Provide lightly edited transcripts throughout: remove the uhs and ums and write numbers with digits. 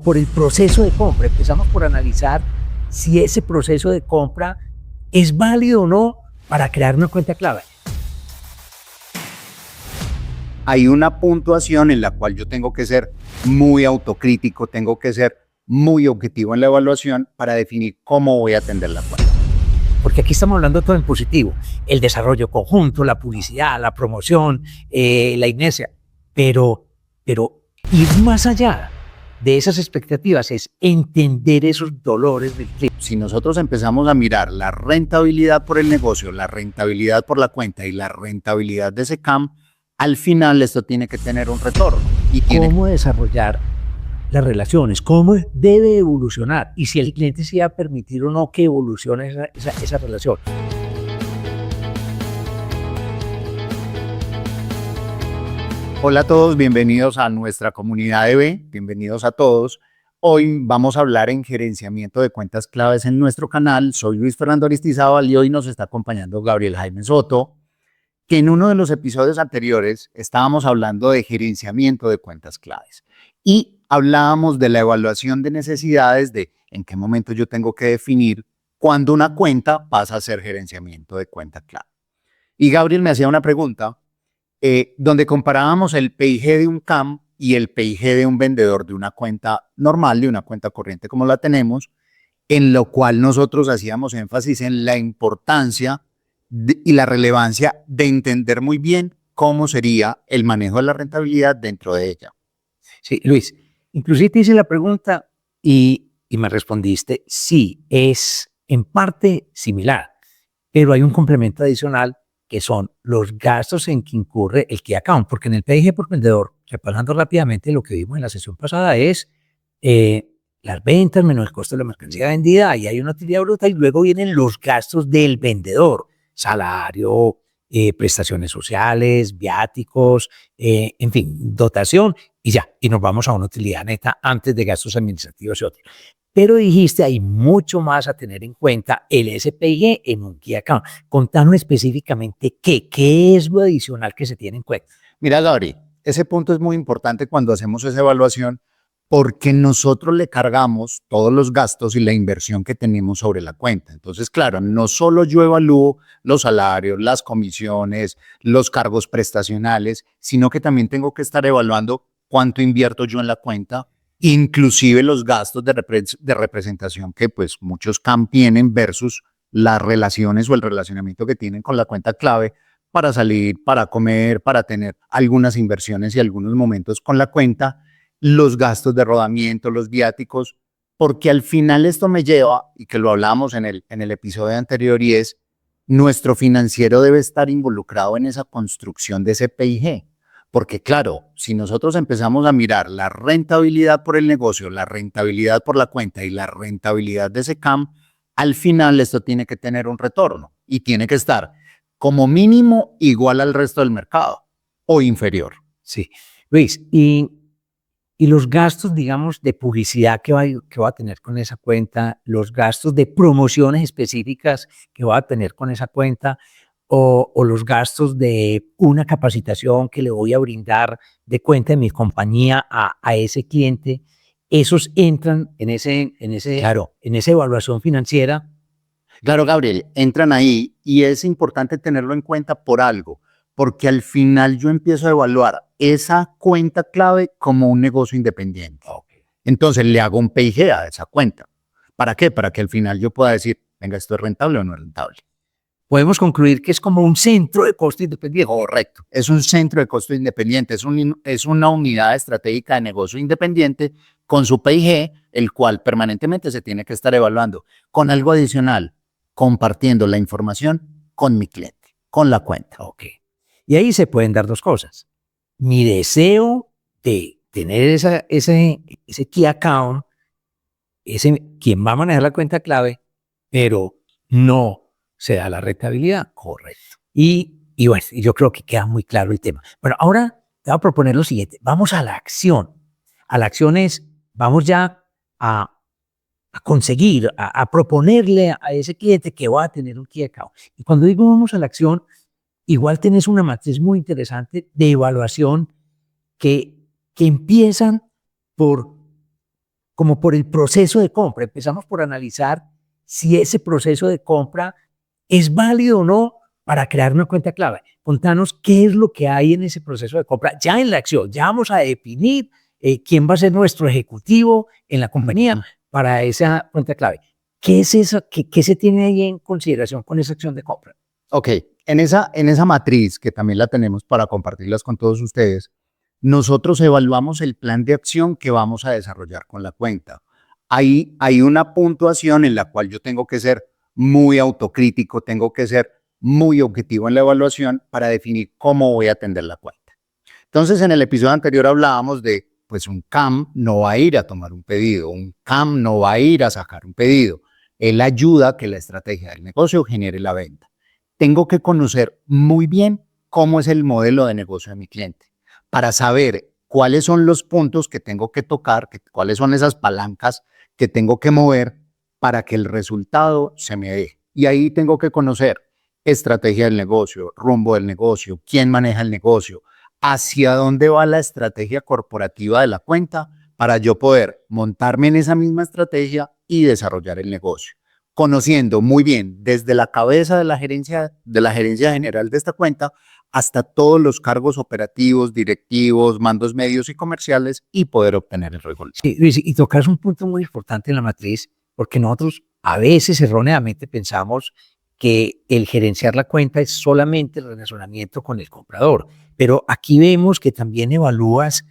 Por el proceso de compra. Empezamos por analizar si ese proceso de compra es válido o no para crear una cuenta clave. Hay una puntuación en la cual yo tengo que ser muy autocrítico, tengo que ser muy objetivo en la evaluación para definir cómo voy a atender la cuenta. Porque aquí estamos hablando todo en positivo, el desarrollo conjunto, la publicidad, la promoción, la inercia, pero ir más allá de esas expectativas es entender esos dolores del cliente. Si nosotros empezamos a mirar la rentabilidad por el negocio, la rentabilidad por la cuenta y la rentabilidad de ese CAM, al final esto tiene que tener un retorno. Y ¿Cómo desarrollar las relaciones? ¿Cómo debe evolucionar? Y si el cliente se va a permitir o no que evolucione esa relación. Hola a todos, bienvenidos a nuestra comunidad de B, bienvenidos a todos. Hoy vamos a hablar en gerenciamiento de cuentas claves en nuestro canal. Soy Luis Fernando Aristizábal y hoy nos está acompañando Gabriel Jaime Soto, que en uno de los episodios anteriores estábamos hablando de gerenciamiento de cuentas claves y hablábamos de la evaluación de necesidades, de en qué momento yo tengo que definir cuándo una cuenta pasa a ser gerenciamiento de cuenta clave. Y Gabriel me hacía una pregunta donde comparábamos el PIG de un CAM y el PIG de un vendedor de una cuenta normal, de una cuenta corriente como la tenemos, en lo cual nosotros hacíamos énfasis en la importancia y la relevancia de entender muy bien cómo sería el manejo de la rentabilidad dentro de ella. Sí, Luis, inclusive te hice la pregunta y me respondiste, sí, es en parte similar, pero hay un complemento adicional que son los gastos en que incurre el Key Account, porque en el PIG por vendedor, repasando rápidamente lo que vimos en la sesión pasada, es las ventas menos el costo de la mercancía vendida, ahí hay una utilidad bruta y luego vienen los gastos del vendedor, salario, prestaciones sociales, viáticos, en fin, dotación y ya, y nos vamos a una utilidad neta antes de gastos administrativos y otros. Pero dijiste, hay mucho más a tener en cuenta el SPIG en un Key Account. Contanos específicamente qué es lo adicional que se tiene en cuenta. Mira, Gabriel, ese punto es muy importante cuando hacemos esa evaluación porque nosotros le cargamos todos los gastos y la inversión que tenemos sobre la cuenta. Entonces, claro, no solo yo evalúo los salarios, las comisiones, los cargos prestacionales, sino que también tengo que estar evaluando cuánto invierto yo en la cuenta, inclusive los gastos de representación que pues muchos CAM tienen versus las relaciones o el relacionamiento que tienen con la cuenta clave para salir, para comer, para tener algunas inversiones y algunos momentos con la cuenta, los gastos de rodamiento, los viáticos, porque al final esto me lleva, y que lo hablamos en el episodio anterior, y es, nuestro financiero debe estar involucrado en esa construcción de ese PIG. Porque claro, si nosotros empezamos a mirar la rentabilidad por el negocio, la rentabilidad por la cuenta y la rentabilidad de ese CAM, al final esto tiene que tener un retorno y tiene que estar como mínimo igual al resto del mercado o inferior. Sí, Luis, y los gastos, digamos, de publicidad que va a tener con esa cuenta, los gastos de promociones específicas que va a tener con esa cuenta, o los gastos de una capacitación que le voy a brindar de cuenta de mi compañía a ese cliente, esos entran en esa evaluación financiera. Claro, Gabriel, entran ahí y es importante tenerlo en cuenta por algo, porque al final yo empiezo a evaluar esa cuenta clave como un negocio independiente. Entonces le hago un PIG a esa cuenta. ¿Para qué? Para que al final yo pueda decir, venga, ¿esto es rentable o no es rentable? Podemos concluir que es como un centro de costo independiente. Correcto, es un centro de costo independiente, es una unidad estratégica de negocio independiente con su PIG, el cual permanentemente se tiene que estar evaluando. Con algo adicional, compartiendo la información con mi cliente, con la cuenta. Ok. Y ahí se pueden dar dos cosas. Mi deseo de tener ese Key Account, quien va a manejar la cuenta clave, pero no se da la rentabilidad. Correcto. Y bueno, yo creo que queda muy claro el tema. Bueno, ahora te voy a proponer lo siguiente. Vamos a la acción. A la acción es, vamos ya a conseguir, a proponerle a ese cliente que va a tener un Key Account. Y cuando digo vamos a la acción, igual tenés una matriz muy interesante de evaluación que empiezan por como por el proceso de compra. Empezamos por analizar si ese proceso de compra es válido o no para crear una cuenta clave. Contanos qué es lo que hay en ese proceso de compra, ya en la acción. Ya vamos a definir quién va a ser nuestro ejecutivo en la compañía para esa cuenta clave. ¿Qué es eso? ¿Qué se tiene ahí en consideración con esa acción de compra? Ok, en esa matriz, que también la tenemos para compartirlas con todos ustedes, nosotros evaluamos el plan de acción que vamos a desarrollar con la cuenta. Ahí hay una puntuación en la cual yo tengo que ser muy autocrítico, tengo que ser muy objetivo en la evaluación para definir cómo voy a atender la cuenta. Entonces, en el episodio anterior hablábamos de, pues un CAM no va a ir a tomar un pedido, un CAM no va a ir a sacar un pedido. Él ayuda a que la estrategia del negocio genere la venta. Tengo que conocer muy bien cómo es el modelo de negocio de mi cliente para saber cuáles son los puntos que tengo que tocar, cuáles son esas palancas que tengo que mover para que el resultado se me dé. Y ahí tengo que conocer estrategia del negocio, rumbo del negocio, quién maneja el negocio, hacia dónde va la estrategia corporativa de la cuenta para yo poder montarme en esa misma estrategia y desarrollar el negocio. Conociendo muy bien desde la cabeza de la gerencia general de esta cuenta hasta todos los cargos operativos, directivos, mandos medios y comerciales y poder obtener el resultado. Sí, Luis, y tocas un punto muy importante en la matriz, porque nosotros a veces erróneamente pensamos que el gerenciar la cuenta es solamente el relacionamiento con el comprador, pero aquí vemos que también evalúas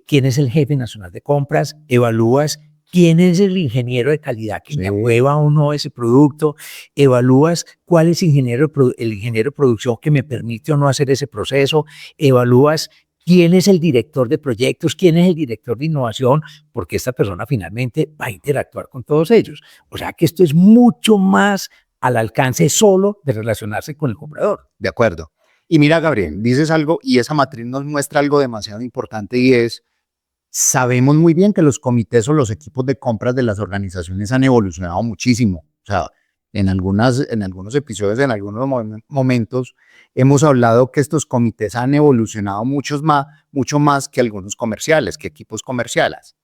quién es el jefe nacional de compras, evalúas quién es el ingeniero de calidad que me aprueba o no ese producto, evalúas cuál es el ingeniero de producción que me permite o no hacer ese proceso, evalúas quién es el director de proyectos, quién es el director de innovación, porque esta persona finalmente va a interactuar con todos ellos. O sea que esto es mucho más al alcance solo de relacionarse con el comprador. De acuerdo. Y mira, Gabriel, dices algo y esa matriz nos muestra algo demasiado importante y es, sabemos muy bien que los comités o los equipos de compras de las organizaciones han evolucionado muchísimo. O sea, en algunos episodios, en algunos momentos, hemos hablado que estos comités han evolucionado mucho más que algunos comerciales, que equipos comerciales.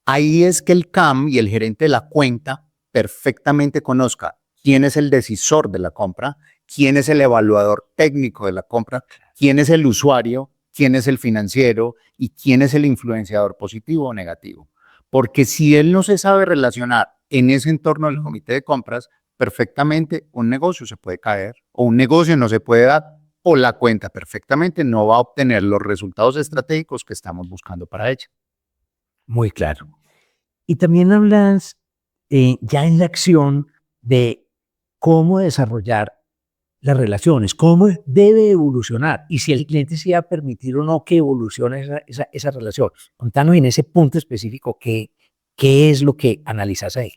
Ahí es que el CAM y el gerente de la cuenta perfectamente conozca quién es el decisor de la compra, quién es el evaluador técnico de la compra, quién es el usuario, quién es el financiero y quién es el influenciador positivo o negativo. Porque si él no se sabe relacionar en ese entorno del comité de compras, perfectamente un negocio se puede caer o un negocio no se puede dar o la cuenta perfectamente no va a obtener los resultados estratégicos que estamos buscando para ella. Muy claro. Y también hablas ya en la acción de cómo desarrollar las relaciones, cómo debe evolucionar y si el cliente se va a permitir o no que evolucione esa relación. Contanos en ese punto específico qué es lo que analizas ahí.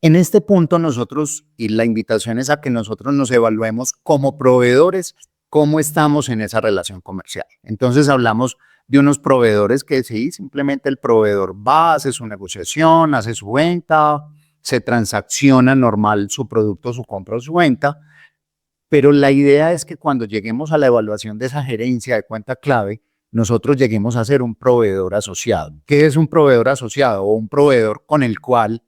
En este punto nosotros, y la invitación es a que nosotros nos evaluemos como proveedores, cómo estamos en esa relación comercial. Entonces hablamos de unos proveedores que sí, simplemente el proveedor va, hace su negociación, hace su venta, se transacciona normal su producto, su compra o su venta, pero la idea es que cuando lleguemos a la evaluación de esa gerencia de cuenta clave, nosotros lleguemos a ser un proveedor asociado. ¿Qué es un proveedor asociado? O un proveedor con el cual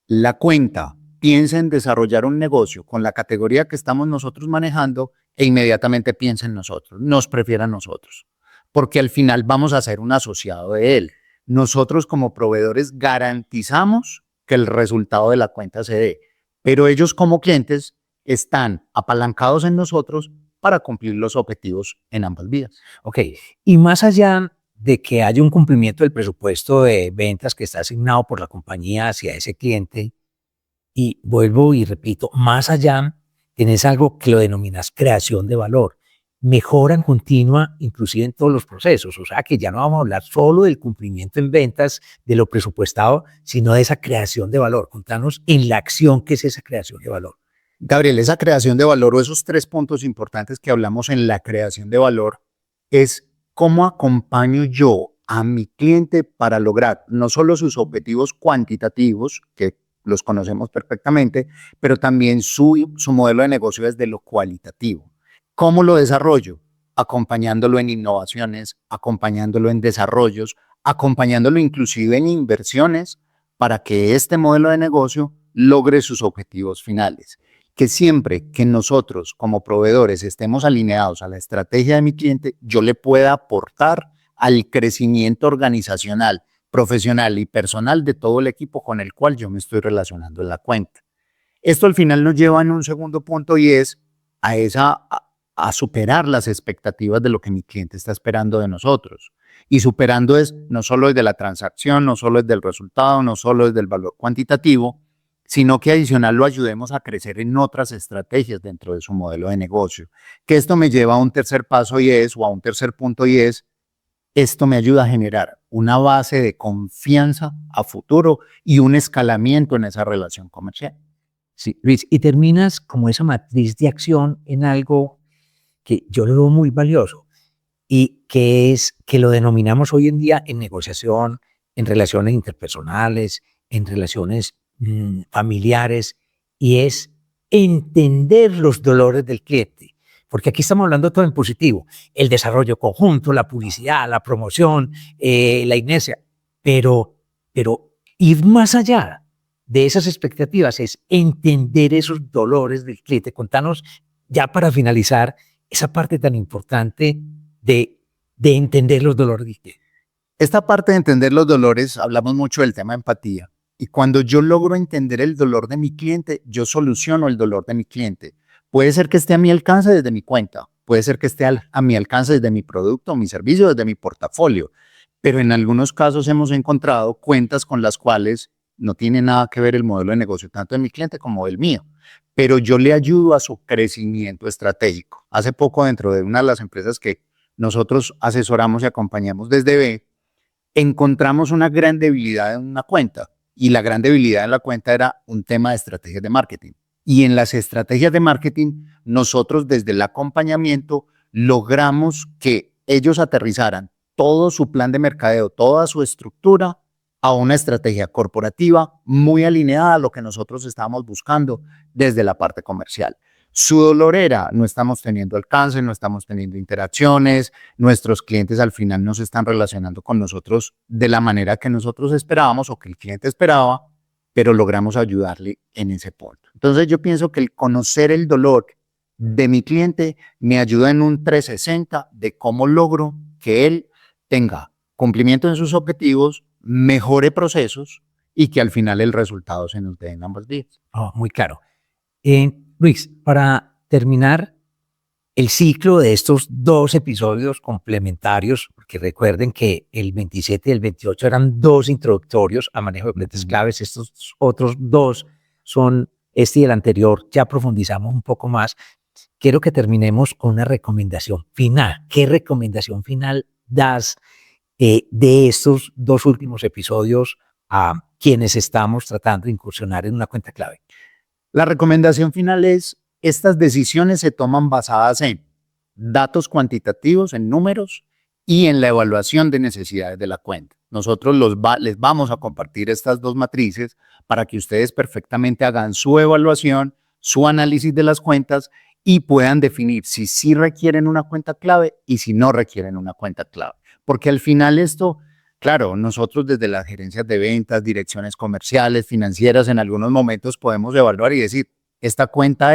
la cuenta piensa en desarrollar un negocio con la categoría que estamos nosotros manejando e inmediatamente piensa en nosotros, nos prefiere a nosotros, porque al final vamos a ser un asociado de él. Nosotros como proveedores garantizamos que el resultado de la cuenta se dé, pero ellos como clientes están apalancados en nosotros para cumplir los objetivos en ambas vías. Ok, y más allá de que haya un cumplimiento del presupuesto de ventas que está asignado por la compañía hacia ese cliente, y vuelvo y repito, más allá tienes algo que lo denominas creación de valor, mejora continua inclusive en todos los procesos, o sea que ya no vamos a hablar solo del cumplimiento en ventas, de lo presupuestado, sino de esa creación de valor. Contanos en la acción qué es esa creación de valor. Gabriel, esa creación de valor o esos 3 puntos importantes que hablamos en la creación de valor es cómo acompaño yo a mi cliente para lograr no solo sus objetivos cuantitativos, que los conocemos perfectamente, pero también su modelo de negocio desde lo cualitativo. ¿Cómo lo desarrollo? Acompañándolo en innovaciones, acompañándolo en desarrollos, acompañándolo inclusive en inversiones para que este modelo de negocio logre sus objetivos finales. Que siempre que nosotros como proveedores estemos alineados a la estrategia de mi cliente, yo le pueda aportar al crecimiento organizacional, profesional y personal de todo el equipo con el cual yo me estoy relacionando en la cuenta. Esto al final nos lleva en un segundo punto y es a superar las expectativas de lo que mi cliente está esperando de nosotros. Y superando es no solo desde la transacción, no solo desde el resultado, no solo desde el valor cuantitativo, sino que adicional lo ayudemos a crecer en otras estrategias dentro de su modelo de negocio. Que esto me lleva a un tercer paso o a un tercer punto y es, esto me ayuda a generar una base de confianza a futuro y un escalamiento en esa relación comercial. Sí, Luis, y terminas como esa matriz de acción en algo que yo lo veo muy valioso y que es que lo denominamos hoy en día en negociación, en relaciones interpersonales, en relaciones familiares, y es entender los dolores del cliente. Porque aquí estamos hablando todo en positivo, el desarrollo conjunto, la publicidad, la promoción, la inercia, pero ir más allá de esas expectativas es entender esos dolores del cliente. Contanos, ya para finalizar, esa parte tan importante de entender los dolores del cliente. Esta parte de entender los dolores, hablamos mucho del tema de empatía. Y cuando yo logro entender el dolor de mi cliente, yo soluciono el dolor de mi cliente. Puede ser que esté a mi alcance desde mi cuenta, puede ser que esté a mi alcance desde mi producto, mi servicio, desde mi portafolio. Pero en algunos casos hemos encontrado cuentas con las cuales no tiene nada que ver el modelo de negocio, tanto de mi cliente como del mío. Pero yo le ayudo a su crecimiento estratégico. Hace poco, dentro de una de las empresas que nosotros asesoramos y acompañamos desde B, encontramos una gran debilidad en una cuenta. Y la gran debilidad en la cuenta era un tema de estrategias de marketing. Y en las estrategias de marketing, nosotros desde el acompañamiento logramos que ellos aterrizaran todo su plan de mercadeo, toda su estructura a una estrategia corporativa muy alineada a lo que nosotros estábamos buscando desde la parte comercial. Su dolor era, no estamos teniendo alcance, no estamos teniendo interacciones, nuestros clientes al final no se están relacionando con nosotros de la manera que nosotros esperábamos o que el cliente esperaba, pero logramos ayudarle en ese punto. Entonces yo pienso que el conocer el dolor de mi cliente me ayuda en un 360 de cómo logro que él tenga cumplimiento en sus objetivos, mejore procesos y que al final el resultado se nos dé en ambos días. Oh, muy claro. Luis, para terminar el ciclo de estos dos episodios complementarios, porque recuerden que el 27 y el 28 eran dos introductorios a manejo de clientes claves, estos otros dos son este y el anterior, ya profundizamos un poco más. Quiero que terminemos con una recomendación final. ¿Qué recomendación final das de estos dos últimos episodios a quienes estamos tratando de incursionar en una cuenta clave? La recomendación final es, estas decisiones se toman basadas en datos cuantitativos, en números y en la evaluación de necesidades de la cuenta. Nosotros les vamos a compartir estas dos matrices para que ustedes perfectamente hagan su evaluación, su análisis de las cuentas y puedan definir si sí requieren una cuenta clave y si no requieren una cuenta clave. Porque al final esto, claro, nosotros desde las gerencias de ventas, direcciones comerciales, financieras, en algunos momentos podemos evaluar y decir, esta cuenta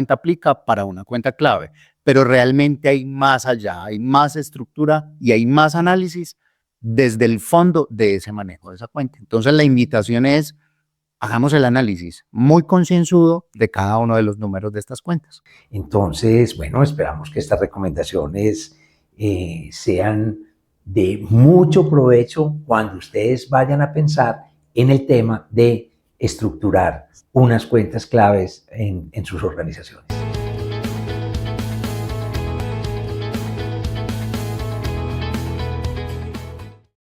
aplica para una cuenta clave, pero realmente hay más allá, hay más estructura y hay más análisis desde el fondo de ese manejo de esa cuenta. Entonces la invitación es, hagamos el análisis muy concienzudo de cada uno de los números de estas cuentas. Entonces, bueno, esperamos que estas recomendaciones sean de mucho provecho cuando ustedes vayan a pensar en el tema de estructurar unas cuentas claves en sus organizaciones.